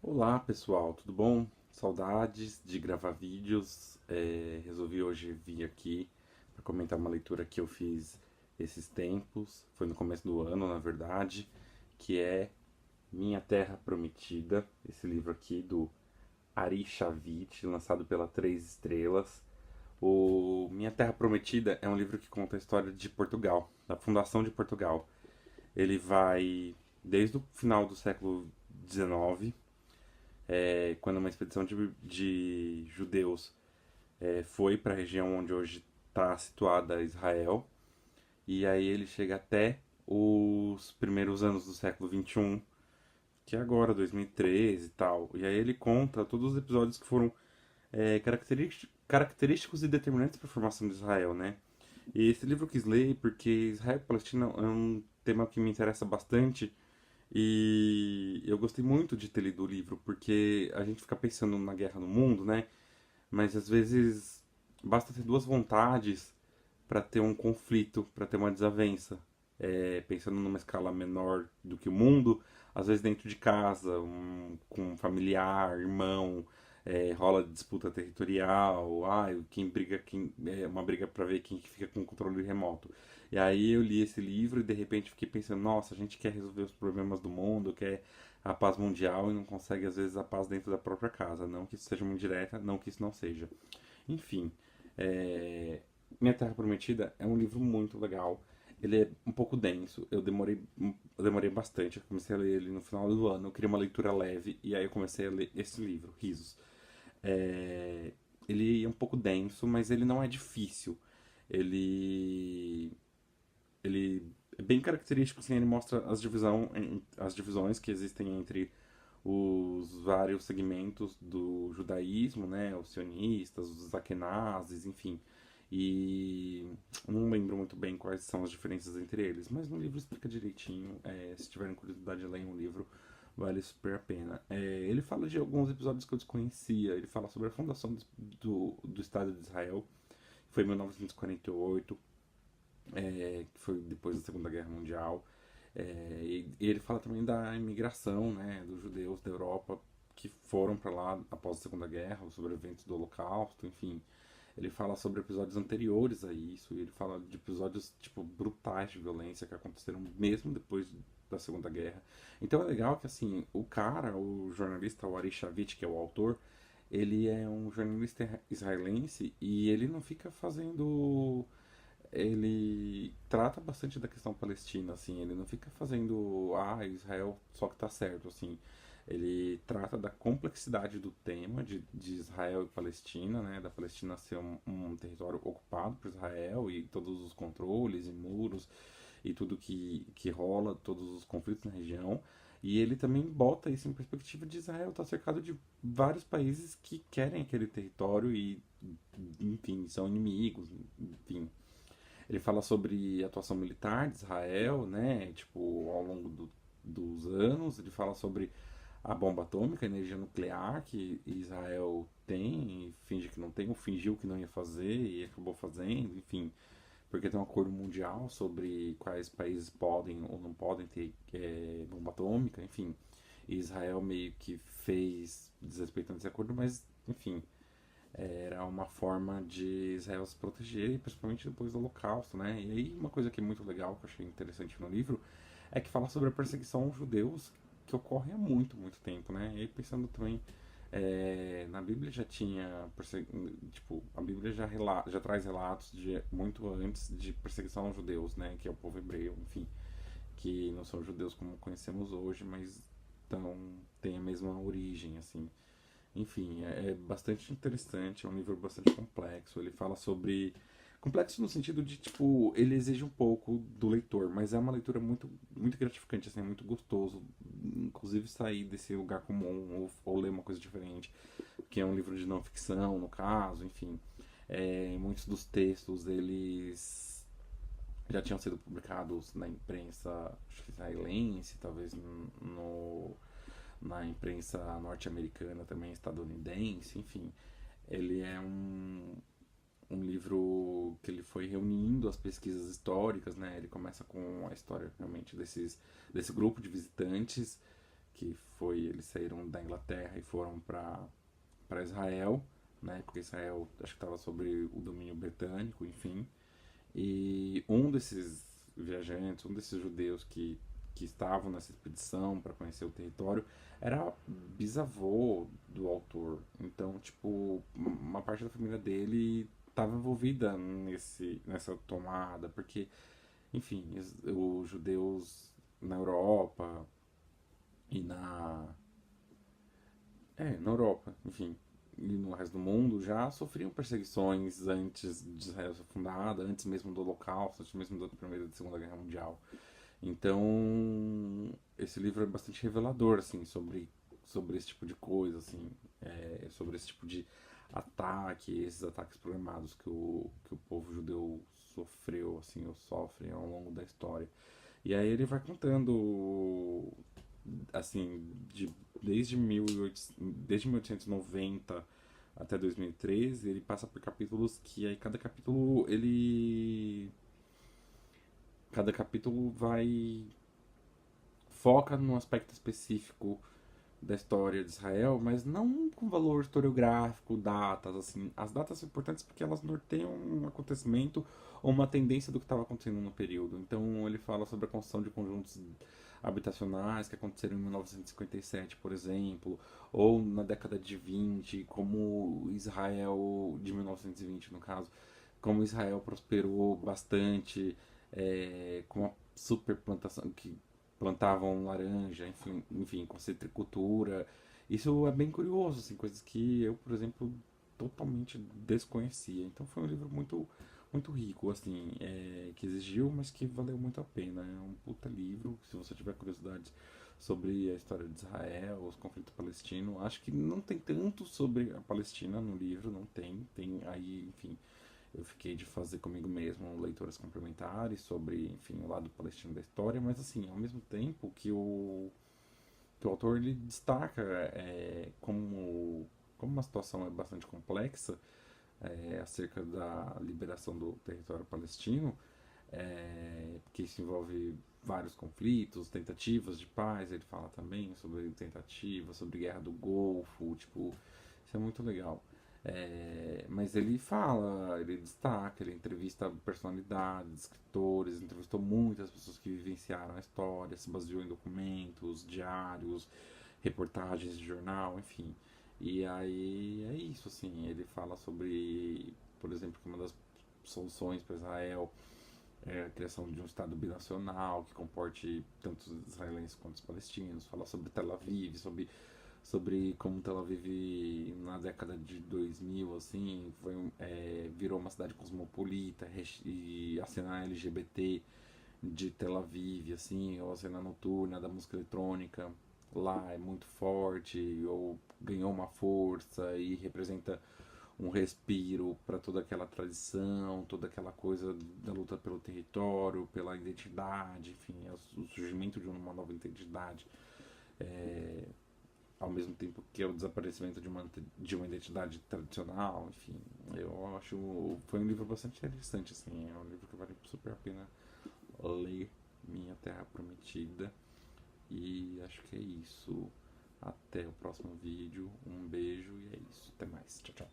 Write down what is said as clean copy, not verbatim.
Olá pessoal, tudo bom? Saudades de gravar vídeos. Resolvi hoje vir aqui para comentar uma leitura que eu fiz esses tempos, foi no começo do ano, na verdade, que é Minha Terra Prometida, esse livro aqui do Ari Shavit, lançado pela Três Estrelas. O Minha Terra Prometida é um livro que conta a história de Portugal, da fundação de Portugal. Ele vai desde o final do século XIX, quando uma expedição de judeus foi para a região onde hoje está situada Israel, e aí ele chega até os primeiros anos do século XXI, que é agora, 2013 e tal. E aí ele conta todos os episódios que foram característicos e determinantes para a formação de Israel, né? E esse livro eu quis ler porque Israel e Palestina é um tema que me interessa bastante e eu gostei muito de ter lido o livro, porque a gente fica pensando na guerra no mundo, né? Mas às vezes basta ter duas vontades para ter um conflito, para ter uma desavença. Pensando numa escala menor do que o mundo, às vezes dentro de casa, com um familiar, irmão, rola disputa territorial, quem briga, uma briga para ver quem que fica com o controle remoto. E aí eu li esse livro e de repente fiquei pensando, nossa, a gente quer resolver os problemas do mundo, quer a paz mundial e não consegue às vezes a paz dentro da própria casa. Não que isso seja uma indireta, não que isso não seja. Enfim, é, Minha Terra Prometida é um livro muito legal. Ele é um pouco denso. Eu demorei bastante. Eu comecei a ler ele no final do ano. Eu queria uma leitura leve e aí eu comecei a ler esse livro, Risos. É, ele é um pouco denso, mas ele não é difícil. Ele ele é bem característico, assim, ele mostra as divisões que existem entre os vários segmentos do judaísmo, né, os sionistas, os akenazes, enfim. E não lembro muito bem quais são as diferenças entre eles, mas no livro explica direitinho. Se tiverem curiosidade de ler um livro, vale super a pena. Ele fala de alguns episódios que eu desconhecia. Ele fala sobre a fundação do Estado de Israel, que foi em 1948, que foi depois da Segunda Guerra Mundial. E ele fala também da imigração, né, dos judeus da Europa que foram para lá após a Segunda Guerra, os sobreviventes do Holocausto, enfim. Ele fala sobre episódios anteriores a isso, e ele fala de episódios tipo brutais de violência que aconteceram mesmo depois da Segunda Guerra. Então é legal que assim, o cara, o jornalista o Ari Shavit, que é o autor, ele é um jornalista israelense e ele não fica fazendo, ele trata bastante da questão palestina, assim, ele não fica fazendo, Israel só que tá certo, assim. Ele trata da complexidade do tema de Israel e Palestina, né, da Palestina ser um território ocupado por Israel e todos os controles e muros e tudo que rola, todos os conflitos na região. E ele também bota isso em perspectiva de Israel estar cercado de vários países que querem aquele território e, enfim, são inimigos, enfim. Ele fala sobre a atuação militar de Israel, né? Tipo, ao longo dos anos. Ele fala sobre a bomba atômica, a energia nuclear que Israel tem, e finge que não tem, ou fingiu que não ia fazer e acabou fazendo, enfim. Porque tem um acordo mundial sobre quais países podem ou não podem ter bomba atômica, enfim. E Israel meio que fez desrespeitando esse acordo, mas, enfim, era uma forma de Israel se proteger, principalmente depois do Holocausto, né? E aí uma coisa que é muito legal, que eu achei interessante no livro, é que fala sobre a perseguição aos judeus que ocorre há muito, muito tempo, né? E aí pensando também, na Bíblia já tinha, tipo, a Bíblia já traz relatos de muito antes de perseguição aos judeus, né? Que é o povo hebreu, enfim, que não são judeus como conhecemos hoje, mas então tem a mesma origem, assim. Enfim, é bastante interessante, é um livro bastante complexo. Ele fala sobre. Complexo no sentido de, tipo, ele exige um pouco do leitor, mas é uma leitura muito, muito gratificante, assim, é muito gostoso, inclusive sair desse lugar comum ou ler uma coisa diferente, que é um livro de não ficção, no caso, enfim. Muitos dos textos, eles já tinham sido publicados na imprensa acho que israelense, talvez na imprensa norte-americana também, estadunidense, enfim. Ele é um livro que ele foi reunindo as pesquisas históricas, né? Ele começa com a história realmente desse grupo de visitantes que foi, eles saíram da Inglaterra e foram para Israel, né? Porque Israel acho que estava sobre o domínio britânico, enfim. E um desses viajantes, um desses judeus que estavam nessa expedição para conhecer o território, era bisavô do autor. Então, tipo, uma parte da família dele estava envolvida nessa tomada, porque, enfim, os judeus na Europa e na Europa, enfim, e no resto do mundo já sofriam perseguições antes de Israel ser fundada, antes mesmo do Holocausto, antes mesmo da Primeira e da Segunda Guerra Mundial. Então, esse livro é bastante revelador, assim, sobre esse tipo de coisa, assim, sobre esse tipo de ataque, esses ataques programados que o povo judeu sofreu, assim, ou sofre ao longo da história. E aí ele vai contando, assim, desde 1890 até 2013, ele passa por capítulos que aí cada capítulo vai foca num aspecto específico da história de Israel, mas não com valor historiográfico, datas, assim. As datas são importantes porque elas norteiam um acontecimento ou uma tendência do que estava acontecendo no período. Então ele fala sobre a construção de conjuntos habitacionais que aconteceram em 1957, por exemplo, ou na década de 20, como Israel, de 1920 no caso, como Israel prosperou bastante, com a superplantação que plantavam laranja, enfim, com citricultura. Isso é bem curioso, assim, coisas que eu, por exemplo, totalmente desconhecia. Então foi um livro muito rico, assim, que exigiu, mas que valeu muito a pena. É um puta livro, se você tiver curiosidade sobre a história de Israel, os conflitos palestinos. Acho que não tem tanto sobre a Palestina no livro, não tem. Tem aí, enfim, eu fiquei de fazer comigo mesmo leituras complementares sobre, enfim, o lado palestino da história, mas assim, ao mesmo tempo que o autor ele destaca como uma situação é bastante complexa acerca da liberação do território palestino, que isso envolve vários conflitos, tentativas de paz, ele fala também sobre tentativas, sobre guerra do Golfo, tipo, isso é muito legal. Mas ele fala, ele destaca, ele entrevista personalidades, escritores, entrevistou muitas pessoas que vivenciaram a história, se baseou em documentos, diários, reportagens de jornal, enfim. E aí é isso, assim, ele fala sobre, por exemplo, que uma das soluções para Israel é a criação de um Estado binacional que comporte tanto os israelenses quanto os palestinos, fala sobre Tel Aviv, sobre como Tel Aviv na década de 2000 assim virou uma cidade cosmopolita e a cena LGBT de Tel Aviv assim, ou a cena noturna da música eletrônica lá é muito forte ou ganhou uma força e representa um respiro para toda aquela tradição, toda aquela coisa da luta pelo território, pela identidade, enfim, o surgimento de uma nova identidade. É, Ao mesmo tempo que é o desaparecimento de uma identidade tradicional, enfim, eu acho foi um livro bastante interessante, assim, é um livro que vale super a pena ler, Minha Terra Prometida, e acho que é isso. Até o próximo vídeo, um beijo e é isso, até mais, tchau, tchau.